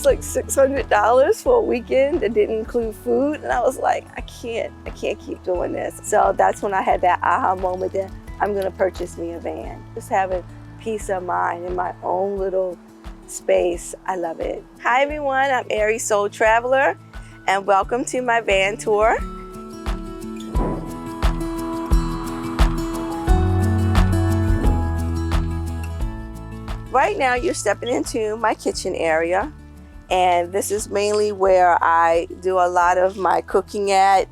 was like $600 for a weekend that didn't include food. And I was like, I can't keep doing this. So that's when I had that aha moment that I'm gonna purchase me a van. Just having peace of mind in my own little space. I love it. Hi everyone, I'm Aries Soul Traveler and welcome to my van tour. Right now you're stepping into my kitchen area, and this is mainly where I do a lot of my cooking at.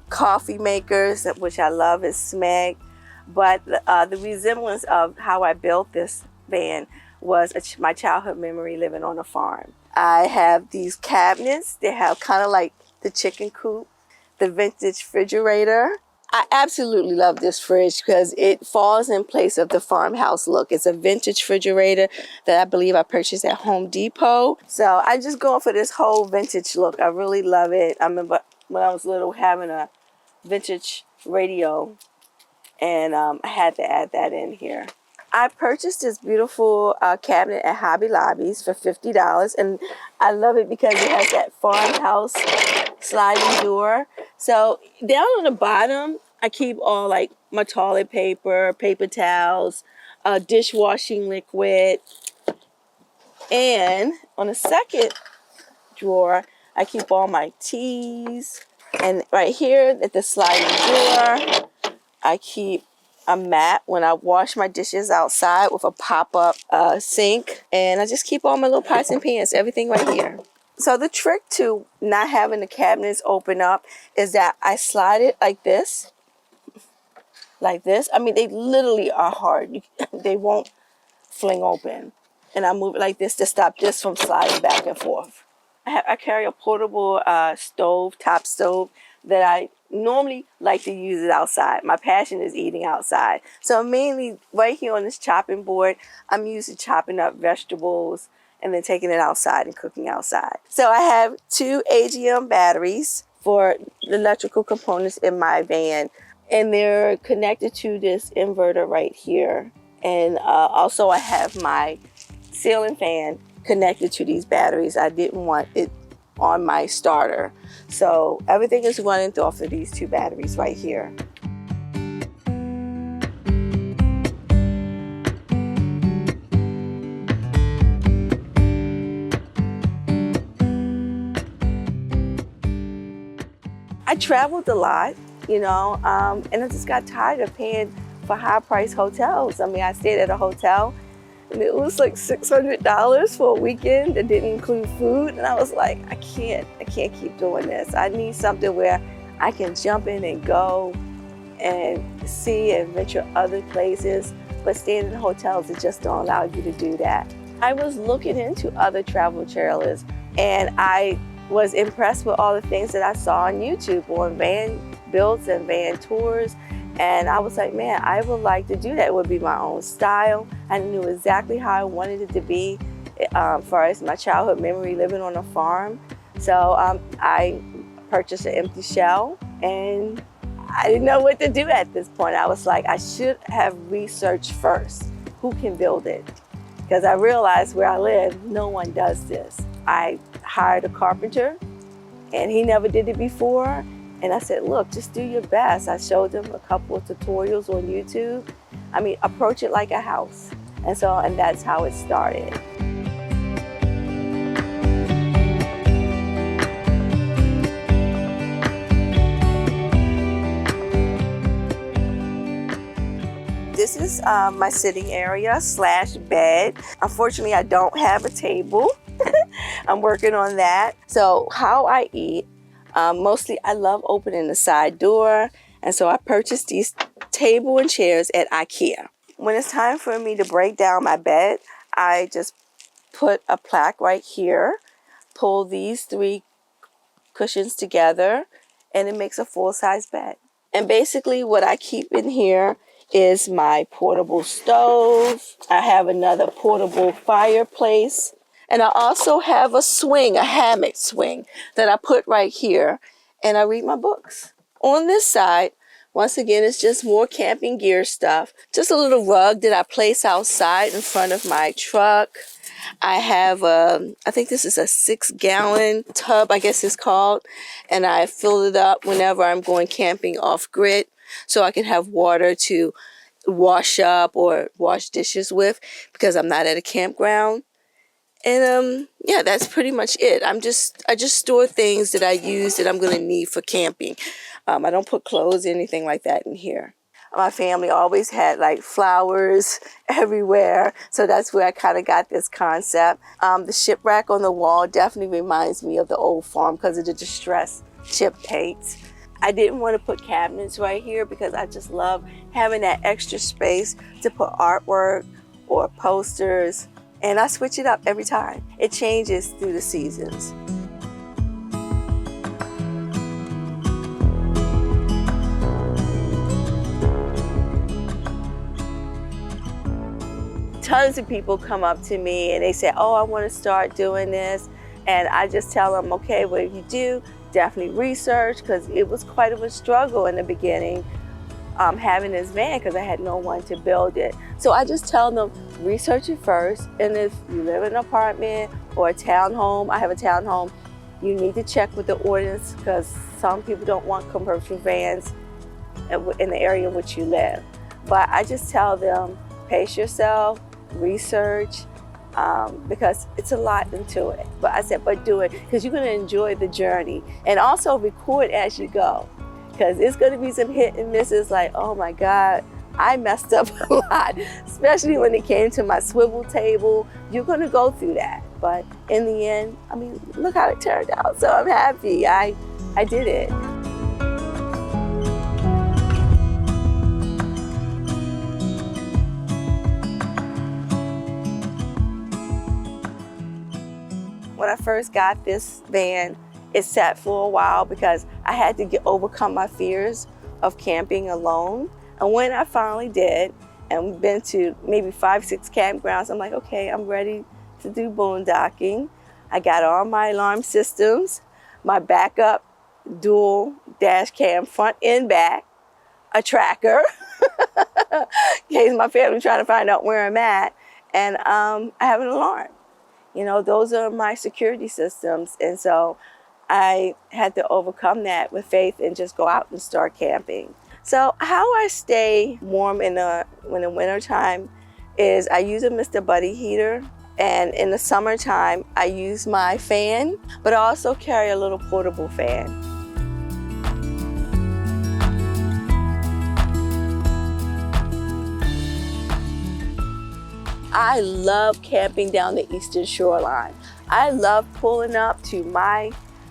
Coffee makers, which I love, is Smeg. But the resemblance of how I built this van was my childhood memory living on a farm. I have these cabinets. They have kind of like the chicken coop, the vintage refrigerator. I absolutely love this fridge because it falls in place of the farmhouse look. It's a vintage refrigerator that I believe I purchased at Home Depot. So I just going for this whole vintage look. I really love it. I remember when I was little having a vintage radio, and I had to add that in here. I purchased this beautiful cabinet at Hobby Lobby's for $50, and I love it because it has that farmhouse sliding door. So down on the bottom, I keep all like my toilet paper, paper towels, dishwashing liquid. And on the second drawer, I keep all my teas. And right here at the sliding door, I keep a mat when I wash my dishes outside with a pop-up sink. And I just keep all my little pots and pans, everything right here. So the trick to not having the cabinets open up is that I slide it like this. Like this. I mean, they literally are hard. They won't fling open. And I move it like this to stop this from sliding back and forth. I carry a portable stove, top stove, that I normally like to use it outside. My passion is eating outside. So mainly right here on this chopping board, I'm used to chopping up vegetables and then taking it outside and cooking outside. So I have 2 AGM batteries for the electrical components in my van, and they're connected to this inverter right here. And also I have my ceiling fan connected to these batteries. I didn't want it on my starter. So everything is running off of these 2 batteries right here. I traveled a lot, you know, and I just got tired of paying for high-priced hotels. I mean, I stayed at a hotel and it was like $600 for a weekend that didn't include food. And I was like, I can't keep doing this. I need something where I can jump in and go and see and venture other places. But staying in hotels, it just don't allow you to do that. I was looking into other travel trailers, and I was impressed with all the things that I saw on YouTube on van builds and van tours. And I was like, man, I would like to do that. It would be my own style. I knew exactly how I wanted it to be, far as my childhood memory living on a farm. So I purchased an empty shell, and I didn't know what to do at this point. I was like, I should have researched first who can build it, because I realized where I live, no one does this. I hired a carpenter, and he never did it before. And I said, look, just do your best. I showed them a couple of tutorials on YouTube. I mean, approach it like a house. And that's how it started. This is my sitting area / bed. Unfortunately, I don't have a table. I'm working on that. So how I eat, mostly I love opening the side door. And so I purchased these table and chairs at IKEA. When it's time for me to break down my bed, I just put a plaque right here, pull these 3 cushions together, and it makes a full-size bed. And basically what I keep in here is my portable stove. I have another portable fireplace. And I also have a swing, a hammock swing, that I put right here, and I read my books. On this side, once again, it's just more camping gear stuff. Just a little rug that I place outside in front of my truck. I have, I think this is a 6-gallon tub, I guess it's called. And I fill it up whenever I'm going camping off grid so I can have water to wash up or wash dishes with because I'm not at a campground. And yeah, that's pretty much it. I just store things that I use that I'm going to need for camping. I don't put clothes or anything like that in here. My family always had like flowers everywhere, so that's where I kind of got this concept. The shipwreck on the wall definitely reminds me of the old farm because of the distressed chip paints. I didn't want to put cabinets right here because I just love having that extra space to put artwork or posters, and I switch it up every time. It changes through the seasons. Tons of people come up to me and they say, oh, I want to start doing this. And I just tell them, okay, well, if you do, definitely research, because it was quite of a struggle in the beginning having this van because I had no one to build it. So I just tell them, research it first. And if you live in an apartment or a townhome, I have a townhome, you need to check with the ordinance because some people don't want commercial vans in the area in which you live. But I just tell them, pace yourself, research, because it's a lot into it. But I said, but do it because you're going to enjoy the journey, and also record as you go because it's going to be some hit and misses like, oh my God, I messed up a lot, especially when it came to my swivel table. You're going to go through that. But in the end, I mean, look how it turned out. So I'm happy I did it. When I first got this van, it sat for a while because I had to overcome my fears of camping alone. And when I finally did, and we've been to maybe 5, 6 campgrounds, I'm like, okay, I'm ready to do boondocking. I got all my alarm systems, my backup dual dash cam front and back, a tracker, in case my family's trying to find out where I'm at, and I have an alarm. You know, those are my security systems. And so I had to overcome that with faith and just go out and start camping. So how I stay warm in the winter time is I use a Mr. Buddy heater. And in the summertime, I use my fan, but I also carry a little portable fan. I love camping down the eastern shoreline. I love pulling up to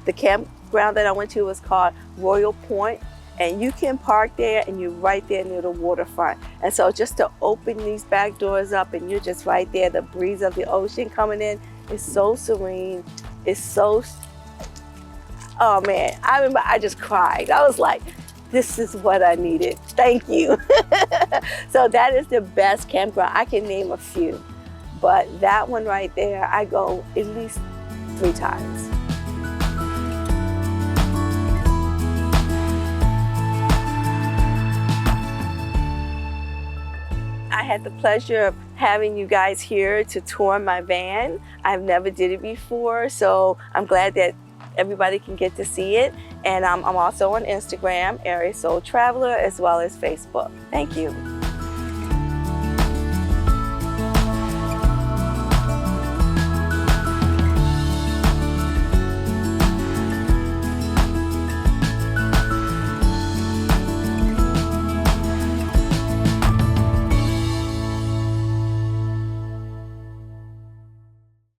the campground that I went to was called Royal Point, and you can park there and you're right there near the waterfront. And so just to open these back doors up and you're just right there, the breeze of the ocean coming in is so serene. It's so, oh man, I remember I just cried. I was like, this is what I needed. Thank you. So that is the best campground. I can name a few, but that one right there, I go at least 3 times. I had the pleasure of having you guys here to tour my van. I've never did it before, so I'm glad that everybody can get to see it. And I'm also on Instagram, Aries Soul Traveler, as well as Facebook. Thank you.